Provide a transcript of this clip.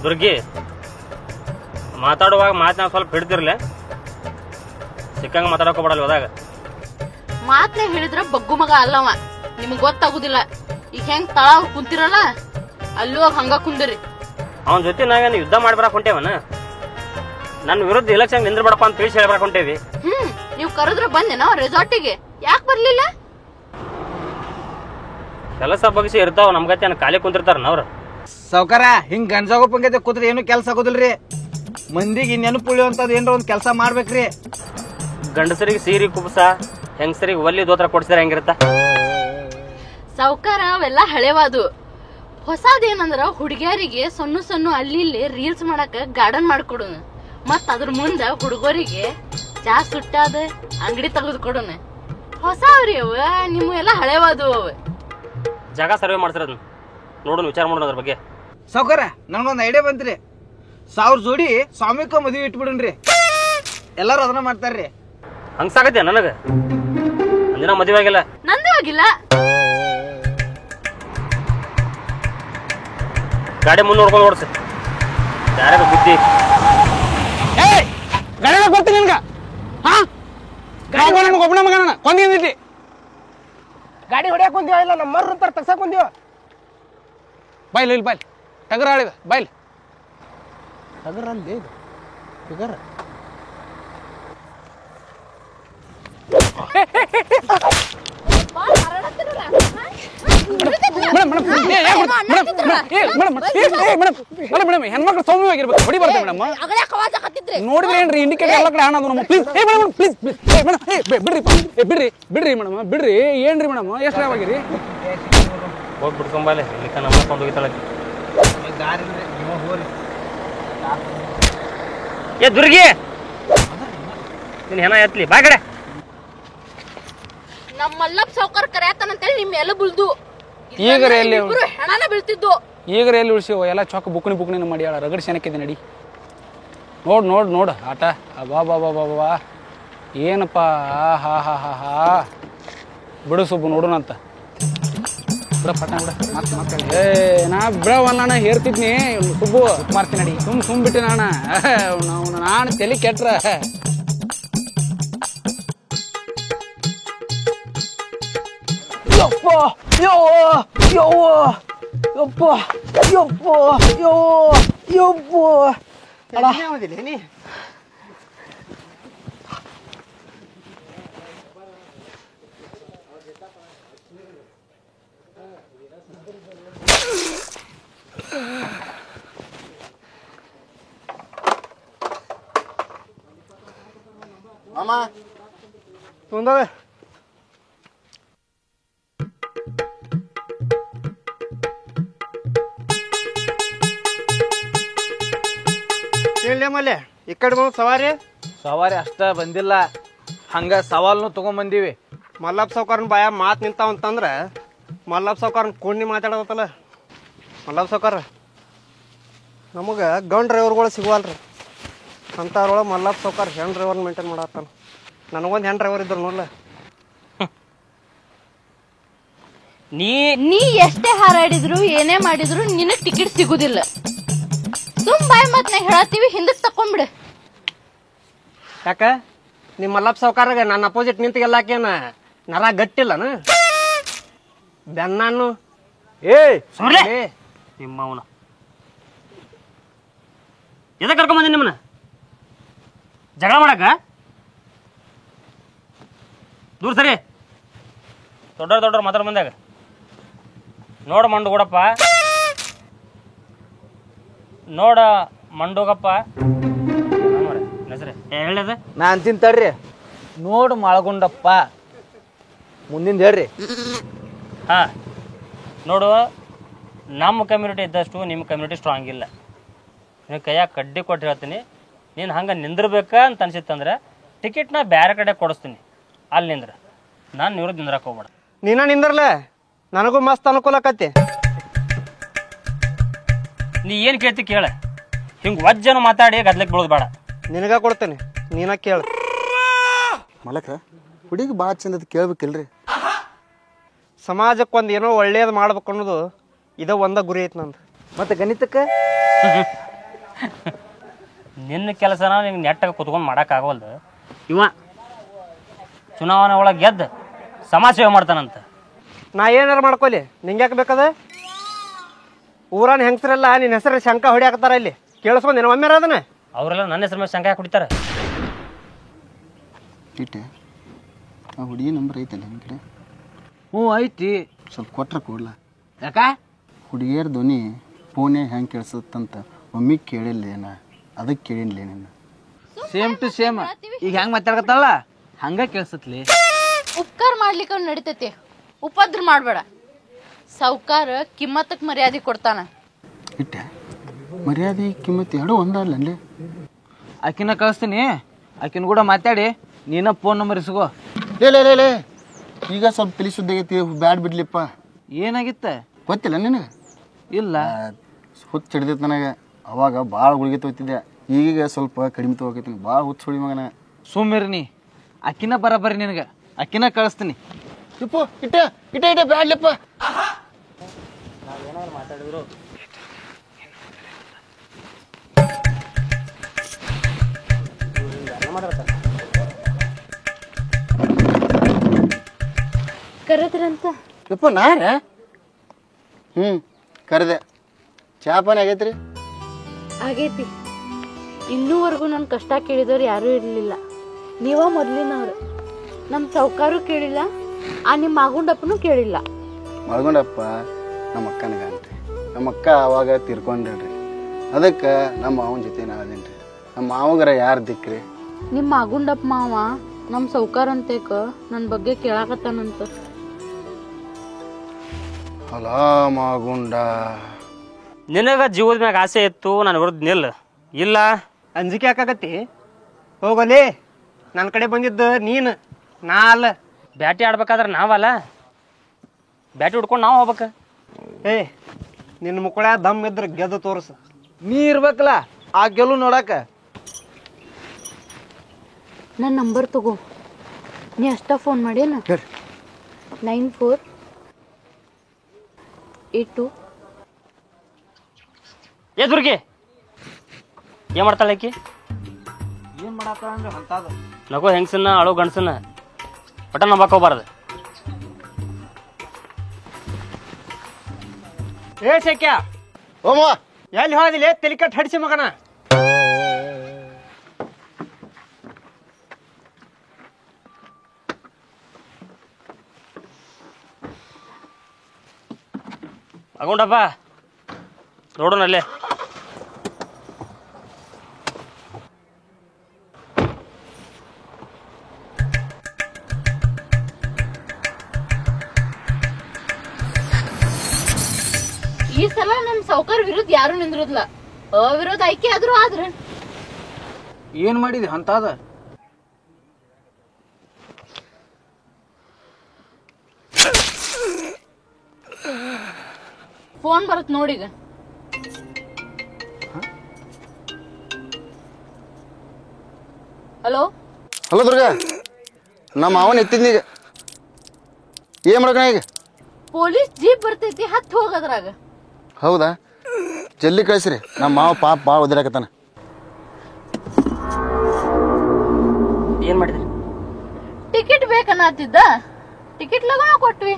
ದುರ್ಗಿ ಮಾತಾಡುವಾಗ ಮಾತನ್ನ ಸ್ವಲ್ಪ ಹಿಡ್ತಿರ್ಲೆ, ಸಿಕ್ಕಂಗ ಮಾತಾಡಕ್ ಹೋಗ್ಬಿಡಲ್ಲ ಹೋದಾಗ. ಮಾತನ್ನ ಹೇಳಿದ್ರ ಬಗ್ಗು ಮಗ ಅಲ್ಲವ, ನಿಮಗ್ ಗೊತ್ತಾಗುದಿಲ್ಲ. ಈಗ ಹೆಂಗ್ ತಳ ಕುಂತಿರಲ್ಲ ಅಲ್ಲೂ ಹಂಗ ಕುಂದಿರಿ. ಅವನ ಜೊತೆ ನಾವೇನು ಯುದ್ಧ ಮಾಡ್ಬರಕ್ ಹೊಂಟೇವನ? ನನ್ನ ವಿರುದ್ಧ ಇಲೆಕ್ಷನ್ ನಿಂದ್ರಬೇಡಪ್ಪ ಅಂತ ತಿಳಿಸಿ ಹೇಳ್ಬರಕ್ ಹೊಂಟೇವಿ. ನೀವ್ ಕರೆದ್ರ ಬಂದೇನ ರೆಸಾರ್ಟಿಗೆ? ಯಾಕೆ ಬರ್ಲಿಲ್ಲ? ಕೆಲಸ ಬಗ್ಸಿ ಇರ್ತಾವ, ನಮ್ಗತ್ತೆ ಖಾಲಿ ಕುಂತಿರ್ತಾರ ಅವ್ರ. ಸಾವ್ಕಾರ ಹಿಂಗ್ ಗಂಜಾಗೋಪಂಗೈತೆ ಕೂತ್ರಿ ಏನು ಕೆಲಸ ಆಗೋದಿಲ್ರಿ. ಮಂದಿಗೆ ನೆನಪು ಉಳಿಯುವಂತದ್ ಏನ್ರ ಒಂದ್ ಕೆಲಸ ಮಾಡ್ಬೇಕ್ರಿ. ಗಂಡಸರಿಗೆ ಸೀರೆ ಕುಬ್ಸ, ಹೆಂಗಸರಿಗೆ ಒಲ್ಲಿ ದೋತ್ರ ಕೊಡ್ಸಿದ್ರ ಹೆಂಗಿರುತ್ತ? ಸಾವ್ಕಾರ ಅವೆಲ್ಲ ಹಳೆವಾದು. ಹೊಸದೇನಂದ್ರ ಹುಡುಗಿಯರಿಗೆ ಸಣ್ಣ ಸಣ್ಣ ಅಲ್ಲಿ ಇಲ್ಲಿ ರೀಲ್ಸ್ ಮಾಡಕ ಗಾರ್ಡನ್ ಮಾಡ್ಕೊಡೋಣ. ಮತ್ ಅದ್ರ ಮುಂದ ಹುಡುಗರಿಗೆ ಚಾ ಸುಟ್ಟಾದ ಅಂಗಡಿ ತೆಗೆದು ಕೊಡೋಣ. ಹೊಸ ಅವ್ರಿ ಅವ, ನಿಮ್ಮ ಎಲ್ಲ ಹಳೆವಾದು ಅವ. ಜಾಗ ಸರ್ವೆ ಮಾಡ್ತಿರೋದ್ ನೋಡೋಣ, ವಿಚಾರ ಮಾಡೋಣ ಅದ್ರ ಬಗ್ಗೆ. ಸಾವ್ಕಾರ ನನ್ಗೊಂದ್ ಐಡಿಯಾ ಬಂತ್ರಿ. 1000 ಜೋಡಿ ಸಾಮೂಹಿಕ ಮದುವೆ ಇಟ್ಬಿಡನ್ರಿ, ಎಲ್ಲಾರು ಅದನ್ನ ಮಾಡ್ತಾರ್ರಿ. ಹಂಗ್ಸಾಗತ್ತೆ ನನಗ ಅಂದಿನ ಮದುವೆ ಆಗಿಲ್ಲ. ನಂದು ಆಗಿಲ್ಲ. ಗಾಡಿ ಮುಂದೆ ನೋಡ್ಕೊಂಡು ಓಡಿಸಿ, ಯಾರ್ಯಾರ ಬುದ್ಧಿ. ಗಾಡಿ ಗೊತ್ತಿ ನಿನ್ಗ? ಒಬ್ಬನ ಮಗನ ಕೊಂದಿ ಗಾಡಿ ಹೊಡ್ಯಾಕ್ ಕುಂದಿವ, ಇಲ್ಲ ನಮ್ಮ ಮರ್ರ ಅಂತಾರ ತಗ್ಸಾಕ್ ಕುಂದಿವ. ಬಾಯ್ಲಿ ಇಲ್ಲಿ ಬಾಯ್ಲಿ, ಟಗರ್ ಆಳಿದ ಬಾಯ್ಲಿ. ಟಗರ್ ಅಲ್ಲಿ ಇದು ಟಗರ್. ಹೆಣ್ಮಕ್ಳು ಸೌಮ್ಯವಾಗಿರ್ಬೇಕು, ಹೊಡಿ ಬರ್ತೇವೆ ಮೇಡಮ್. ನೋಡಿದ್ರೆ ಏನ್ರಿ ಇಂಡಿಕೇಟರ್ ಎಲ್ಲ ಕಡೆ ಹಣ ಪ್ಲೀಸ್. ಪ್ಲೀಸ್ ಬಿಡ್ರಿ ಬಿಡ್ರಿ ಮೇಡಮ್, ಬಿಡ್ರಿ. ಏನ್ರಿ ಮೇಡಮ್ ಎಷ್ಟು ರೇವಾಗಿರಿ? ಹೋಗಿ ಬಿಡ್ಕೊಂಬಾಲೆ, ಇಲ್ಲಿಕ ನಮ್ಮಕೊಂಡು ಹೋಗಿತ್ತಾಳ. ಏ ದುರ್ಗಿ, ನೀನ್ ಹೆಣ ಎತ್ಲಿ ಬಾ ಕಡೆ. ನಮ್ಮ ಮಲ್ಲಪ್ಪ ಸಾವ್ಕಾರ ಕರೆಯತಾನಂತೇಳಿ ನಿಮ್ ಎಲ್ಲ ಬುಳ್ದು ಈಗರ ಎಲ್ಲಿ ಹೆಣನ ಬೀಳ್ತಿದ್ದು. ಈಗರ ಎಲ್ಲಿ ಉಳಿಸಿವ? ಎಲ್ಲ ಚೊಕ್ಕ ಬುಕ್ನಿ ಮಾಡಿ ರಗಡ್ ಶನಕ್ಕಿದೆ ನಡಿ. ನೋಡ್ ಆಟ. ಬಾ ಬಾ ಬಾ ಬಾ ಬಾ ಏನಪ್ಪ. ಹಾ ಹಾ ಹಾ ಹಾ ಬಿಡು ಸುಬ್ಬು, ನೋಡೋಣ ಅಂತ ಬಿಡ ಪಟ್ಟ ಬಿಡ. ಮತ್ತೆ ನಾ ಬಿಡವನ್ನ ಹೇರ್ತಿದ್ನಿ ಸುಬ್ಬು, ಮಾಡ್ತೀನಿ ನಡಿ. ಸುಮ್ ಬಿಟ್ಟೆ ನಾನು ತಲೆ ಕೆಟ್ರ. ಯಪ್ಪ ಯೋ ಯವ್ವ ಯಪ್ಪ ಯಪ್ಪ ಯೋ ಯಪ್ಪ. ನೀ ಮಾಮ ತುಂದವೆ ಮಲ್ಲೆ ಈ ಕಡೆ ಬಂದು ಸವಾರಿ ಅಷ್ಟ ಬಂದಿಲ್ಲ, ಹಂಗ ಸವಾಲ್ನು ತಗೊಂಬಂದಿವಿ. ಮಲ್ಲಪ್ಪ ಸಾವ್ಕಾರನ ಬಾಯ ಮಾತು ನಿಂತಾವ ಅಂತಂದ್ರೆ ಮಲ್ಲಪ್ಪ ಸಾವ್ಕಾರನ ಕೊಂಡಿ ಮಾತಾಡೋದತ್ತಲ್ಲ. ಮಲ್ಲಪ್ಪ ಸಾವ್ಕಾರ ನಮಗೆ ಗಂಡ್ ಡ್ರೈವರ್ಗಳು ಸಿಗುವಲ್ರಿ, ಅಂಥವ್ರೊಳಗೆ ಮಲ್ಲಪ್ಪ ಸಾವ್ಕಾರ ಹೆಣ್ಣು ಡ್ರೈವರ್ನ ಮೇಂಟೈನ್ ಮಾಡತ್ತಾನ. ನನಗೊಂದು ಹೆಣ್ಣು ಡ್ರೈವರ್ ಇದ್ರು ನೋಡ್ಲ. ನೀ ಎಷ್ಟೇ ಹಾರಾಡಿದ್ರು ಏನೇ ಮಾಡಿದ್ರು ನಿನಗ್ ಟಿಕೆಟ್ ಸಿಗುದಿಲ್ಲ. ಸುಮ್ ಬಾಯ್ ಮತ್ ನಾ ಹೇಳತ್ತೀವಿ, ಹಿಂದಕ್ ತಕೊಂಡ್ಬಿಡ. ಯಾಕ ನಿಮ್ಮ ಮಲ್ಲಪ್ಪ ಸಾವ್ಕಾರಾಗ ನನ್ನ ಅಪೋಸಿಟ್ ನಿಂತ ಗೆಲ್ಲಾಕೇನ ನರ ಗಟ್ಟಿಲ್ಲನ ಬೆನ್ನಾನು? ನಿಮ್ಮವನ ಎದಕ್ಕೆ ಕರ್ಕೊಂಬಂದಿ ನಿಮ್ಮನ್ನ? ಜಗಳ ಮಾಡಕ? ದೂರ ಸರಿ. ದೊಡ್ಡವ್ರ ಮಾತಾಡ ಬಂದಾಗ ನೋಡ ಮಂಡುಗೂಡಪ್ಪ, ನೋಡ ಮಂಡುಗಪ್ಪ. ಹೇಳದ ನಾ ಅಂತೀನಿ ತಡ್ರಿ. ನೋಡು ಮಾಳಗುಂಡಪ್ಪ, ಮುಂದಿಂದ ಹೇಳ್ರಿ. ಹಾ ನೋಡು, ನಮ್ಮ ಕಮ್ಯುನಿಟಿ ಇದ್ದಷ್ಟು ನಿಮ್ಮ ಕಮ್ಯುನಿಟಿ ಸ್ಟ್ರಾಂಗ್ ಇಲ್ಲ. ನೀನು ಕೈಯಾಗ ಕಡ್ಡಿ ಕೊಟ್ಟು ಹೇಳ್ತೀನಿ, ನೀನು ಹಂಗೆ ನಿಂದಿರ್ಬೇಕ ಅಂತ ಅನ್ಸಿತ್ತಂದ್ರೆ ಟಿಕೆಟ್ನ ಬೇರೆ ಕಡೆ ಕೊಡಿಸ್ತೀನಿ, ಅಲ್ಲಿ ನಿಂದ್ರ. ನಾನು ಇವ್ರಿಗೆ ನಿಂದ್ರಕ್ಕೆ ಹೋಗ್ಬೇಡ. ನೀನ ನಿಂದ್ರಲ್ಲ, ನನಗೂ ಮಸ್ತ್ ಅನುಕೂಲ ಆಕತಿ. ನೀ ಏನು ಕೇಳ್ತಿ ಕೇಳ, ಹಿಂಗೆ ವಜ್ಜನ ಮಾತಾಡಿ ಗದ್ಲಕ್ಕೆ ಬೀಳೋದು ಬೇಡ. ನಿನಗ ಕೊಡ್ತೇನೆ, ನೀನ ಕೇಳ. ಮಲಕ ಹುಡುಗಿ ಭಾಳ ಚಂದ ಕೇಳ್ಬೇಕಿಲ್ರಿ. ಸಮಾಜಕ್ಕೆ ಒಂದು ಏನೋ ಒಳ್ಳೇದು ಮಾಡ್ಬೇಕು ಅನ್ನೋದು ಇದ ಒಂದ ಗುರಿ ಐತಿ ನಂದು. ಮತ್ತೆ ಗಣಿತಕ್ಕೆ ನಿನ್ನ ಕೆಲಸನ ನಿಂಗೆ ನೆಟ್ಟಾಗ ಕುತ್ಕೊಂಡು ಮಾಡೋಕ್ಕಾಗವಲ್ದು. ಇವ ಚುನಾವಣೆ ಒಳಗೆ ಗೆದ್ದು ಸಮಾಜ ಸೇವೆ ಮಾಡ್ತಾನಂತ. ನಾ ಏನಾರ ಮಾಡ್ಕೊಲಿ, ನಿಂಗೆ ಯಾಕೆ ಬೇಕದ? ಊರನ್ ಹೆಂಗಸ್ರೆಲ್ಲ ನಿನ್ನ ಹೆಸರು ಶಂಕ ಹೊಡಿಯಾಕತ್ತಾರ ಇಲ್ಲಿ, ಕೇಳಿಸ್ಕೊಂಡ್ ಒಮ್ಮೆರ ಅದನ್ನ. ಅವರೆಲ್ಲ ನನ್ನ ಹೆಸರು ಮೇಲೆ ಶಂಕ ಹಾಕಿ ಹೊಡಿತಾರೆ. ಇಟ್ಟೆ ಆ ಹುಡುಗಿ ನಂಬರ್ ಐತಲ್ಲ ನಿಮ್ಮ ಕಡೆ? ಹ್ಞೂ ಐತಿ. ಸ್ವಲ್ಪ ಕೊಟ್ರೆ ಕೊಡ್ಲ. ಯಾಕ? ಹುಡುಗಿಯರ ಧ್ವನಿ ಫೋನ್ಯಾಗ ಹೆಂಗೆ ಕೇಳಿಸುತ್ತಂತ ಒಮ್ಮಿಗೆ ಕೇಳಿಲ್ಲೇನ, ಅದಕ್ಕೆ ಕೇಳಿನ್ಲೇ ನಿನ್ನ. ಸೇಮ್ ಟು ಸೇಮ್ ಈಗ ಹೆಂಗ್ ಮಾತಾಡಕತ್ತಲ್ಲ ಹಂಗ ಕೇಳ್ಸತ್ಲಿ. ಉಪಕಾರ ಮಾಡ್ಲಿಕ್ಕೆ ನಡಿತೈತಿ, ಉಪದ್ರ ಮಾಡ್ಬೇಡ. ಸಾವ್ಕಾರ ಕಿಮ್ಮತ್ತಕ್ ಮರ್ಯಾದೆ ಕೊಡ್ತಾನ. ಇಟ್ಟೆ ಮರ್ಯಾದೆ ಕಿಮ್ಮತ್ತು ಎರಡು ಒಂದಲ್ಲೇ. ಆಕಿನ ಕಳಿಸ್ತೀನಿ, ಆಕಿನ ಕೂಡ ಮಾತಾಡಿ ನೀನ ಫೋನ್ ನಂಬರ್ ಇಸ್ಕೋ. ಲೇ ಈಗ ಸ್ವಲ್ಪ ತಲೆ ಸುದ್ದಾಗೈತಿ, ಬ್ಯಾಡ್ ಬಿಡ್ಲಿಪ್ಪ. ಏನಾಗಿತ್ತ? ಗೊತ್ತಿಲ್ಲ ನಿನಗೆ? ಇಲ್ಲ. ಹುಚ್ಚ ಹಿಡ್ದೈತೆ ನನಗೆ. ಅವಾಗ ಭಾಳ ಗುಳಿಗೆ ತೊಗೊತಿದ್ದೆ, ಈಗ ಸ್ವಲ್ಪ ಕಡಿಮೆ ತೊಗೋಕೈತೀನಿ. ಭಾಳ ಹುಚ್ಚ ಹುಳಿ ಮಗನ. ಸುಮ್ಮಿರ್ನಿ, ಅಕ್ಕಿನ ಬರಬರಿ ನಿನಗೆ, ಅಕ್ಕಿನ ಕಳಿಸ್ತೀನಿ. ಇಪ್ಪ ಇಟ್ಟೆ ಬ್ಯಾಡ್ಲಿಪ್ಪ. ಕರೆದ್ರಂತ ಯಪ್ಪ ನಾರ? ಕರೆದೆ. ಚಾ ಪಾನಿ ಆಗೈತ್ರಿ? ಆಗೈತಿ. ಇನ್ನೂವರೆಗೂ ನನ್ನ ಕಷ್ಟ ಕೇಳಿದವ್ರು ಯಾರೂ ಇರಲಿಲ್ಲ, ನೀವ ಮೊದಲಿನವ್ರು. ನಮ್ಮ ಸಾವ್ಕಾರು ಕೇಳಿಲ್ಲ, ಆ ನಿಮ್ಮ ಮಾಗುಂಡಪ್ಪನೂ ಕೇಳಿಲ್ಲ. ಮಳ್ಗೊಂಡಪ್ಪ ನಮ್ಮ ಅಕ್ಕನ ಗಂಟ್ರಿ. ನಮ್ಮ ಅಕ್ಕ ಅವಾಗ ತೀರ್ಕೊಂಡ್ರಿ, ಅದಕ್ಕೆ ನಮ್ಮ ಮಾವನ ಜೊತೆ ನಾ ಅದೇನ್ರಿ. ನಮ್ಮ ಮಾವಗರ ಯಾರು ದಿಕ್ಕ್ರಿ? ನಿಮ್ಮ ಮಾಗುಂಡಪ್ಪ ಮಾವ ನಮ್ಮ ಸಾವ್ಕಾರ ಅಂತೇಕ ನನ್ನ ಬಗ್ಗೆ ಕೇಳಾಕತ್ತಾನಂತ. ಅಲ ಮಾಗುಂಡ, ನಿನಗೆ ಜೀವದ ಮ್ಯಾಗ ಆಸೆ ಇತ್ತು, ನಾನು ವಿರುದ್ಧ ನಿಲ್ಲ. ಇಲ್ಲ ಅಂಜಿಕೆ ಯಾಕಾಗತ್ತಿ? ಹೋಗಲಿ, ನನ್ನ ಕಡೆ ಬಂದಿದ್ದು ನೀನು, ನಾ ಅಲ್ಲ. ಬ್ಯಾಟಿ ಆಡ್ಬೇಕಾದ್ರೆ ನಾವಲ್ಲ, ಬ್ಯಾಟಿ ಹಿಡ್ಕೊಂಡು ನಾವು ಹೋಗ್ಬೇಕು. ಏ ನಿನ್ನ ಮುಕ್ಕಳ ದಮ್ ಇದ್ರೆ ಗೆದ್ದು ತೋರಿಸು. ನೀ ಇರ್ಬೇಕಲ್ಲ ಆ ಗೆಲು ನೋಡಾಕ. ನನ್ನ ನಂಬರ್ ತಗೋ, ನೀ ಅಷ್ಟ ಫೋನ್ ಮಾಡೇನ? 9482. ಏ ದುರ್ಗಿ, ಏನ್ ಮಾಡ್ತಾಳೆ ಆಕಿ? ಏನ್ ಮಾಡಾಕ ಅಂದ್ರೆ ಅಂತದ ನಗೋ ಹೆಂಗಸನ್ನ ಅಳು ಗಂಡಸನ್ನ ಒಟ್ಟ ನಂಬಕ್ ಹೋಗ್ಬಾರ್ದು. ಏ ಶಕ್ಯ, ಓಮ ಎಲ್ಲಿ ಹೋದಿಲ್ಲ ತೆಲಿಕಟ್ ಹಡಿಸಿ ಮಗನ. ಅಗೊಂಡಪ್ಪ ನೋಡೋಣಲ್ಲೇ. ಈ ಸಲ ನಮ್ಮ ಸಾವ್ಕಾರ ವಿರುದ್ಧ ಯಾರು ನಿಂದ್ರದ್ಲ, ಅವಿರೋಧ ಆಯ್ಕೆ ಆದ್ರೂ ಆದ್ರೆ. ಏನ್ ಮಾಡಿದೆ ಅಂತದ? ಫೋನ್ ಬರತ್ ನೋಡೀಗ. ಹಲೋ ಹಲೋ ದುರ್ಗ, ನಮ್ಮ ಮಾವನ ಎತ್ತಿದ್ನೀಗ. ಏನ್ ಮಾಡಕಣ ಈಗ? ಪೊಲೀಸ್ ಜೀಪ್ ಬರ್ತೈತಿ, ಹತ್ತು ಹೋಗದ್ರಾಗ. ಹೌದಾ? ಜಲ್ದಿ ಕಳಿಸ್ರಿ, ನಮ್ಮ ಮಾವ ಪಾಪ ಭಾಳ ಒದಿರಾಕತ್ತಾನ. ಏನ್ ಮಾಡಿದ್ರಿ? ಟಿಕೆಟ್ ಬೇಕನ್ನತ್ತಿದ್ದ, ಟಿಕೆಟ್ ಲಗನ ಕೊಟ್ವಿ.